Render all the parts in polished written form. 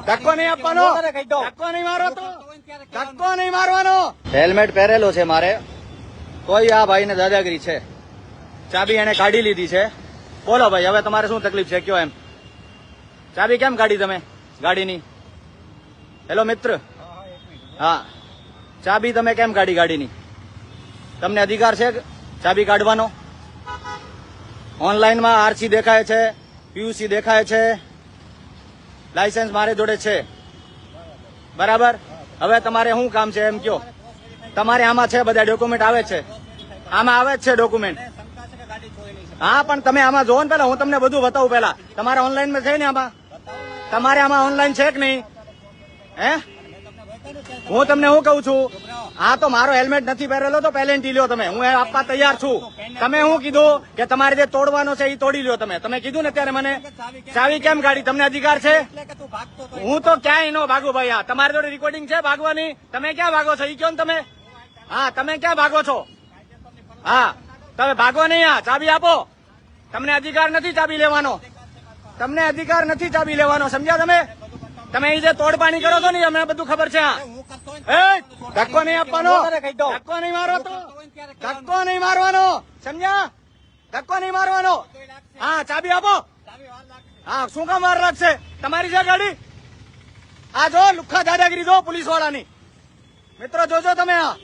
ધક્કો નહીં આપવાનો, ધક્કો નહીં મારો, તો ધક્કો નહીં મારવાનો. હેલ્મેટ પહેરેલો છે મારે, તોય આ ભાઈને દાદાગીરી છે. ચાબી એને કાઢી લીધી છે. બોલો ભાઈ, હવે તમારે શું તકલીફ છે, કયો એમ. ચાબી કેમ કાઢી તમે ગાડીની? હેલો મિત્ર, હા, ચાબી તમે કેમ કાઢી ગાડીની? તમને અધિકાર છે ચાબી કાઢવાનો? ઓનલાઈનમાં આરસી દેખાય છે, પીયુસી દેખાય છે, લાયસન્સ મારે જોડે છે, બરાબર. હવે તમારે શું કામ છે એમ કયો. તમારે આમાં છે બધા ડોક્યુમેન્ટ આવે છે, આમાં આવે જ છે ડોક્યુમેન્ટ. હા, પણ તમે આમાં જોવો ને પેલા, હું તમને બધું બતાવું પેલા. તમારે ઓનલાઈનમાં છે ને આમાં? તમારે આમાં ઓનલાઈન છે કે નહીં? હે, હું તમને શું કઉ છું? હા, તો મારો હેલ્મેટ નથી પહેરેલો તો પેલેન્ટી લ્યો તમે, હું આપવા તૈયાર છું. તમે શું કીધું કે તમારે જે તોડવાનો છે એ તોડી લ્યો. તમે કીધું ને ત્યારે મને ચાવી કેમ કાઢી? તમને અધિકાર છે? હું તો ક્યાંય નો ભાગુ ભાઈ. હા, તમારી જોડે રેકોર્ડિંગ છે ભાગવાની? તમે ક્યાં ભાગો છો એ કયો ને તમે. હા, તમે ક્યાં ભાગો છો? હા, તમે ભાગો નહીં. હા, ચાબી આપો. તમને અધિકાર નથી ચાબી લેવાનો, તમને અધિકાર નથી ચાબી લેવાનો, સમજ્યા તમે? તમે એ જે તોડપાણી કરો છો ને અમને બધું ખબર છે. ધક્કો નહીં આપવાનો, ધક્કો નહીં મારો, તો ધક્કો નહીં મારવાનો, સમજ્યા? ધક્કો નહીં મારવાનો. હા, ચાબી આપો. હા, શું કામ વાર લાગશે? તમારી છે ગાડી? આ જો લુખ્ખા દાદાગીરી જો પોલીસ વાળાની. મિત્રો જોજો તમે, આ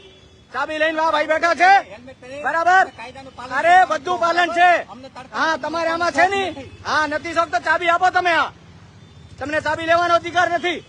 ચાબી લઈને આ ભાઈ બેઠા છે, બરાબર? અરે બધું પાલન છે. હા, તમારે આમાં છે નહીં. હા, નથી શકતો, ચાબી આપો તમે. આ તમને ચાબી લેવાનો અધિકાર નથી.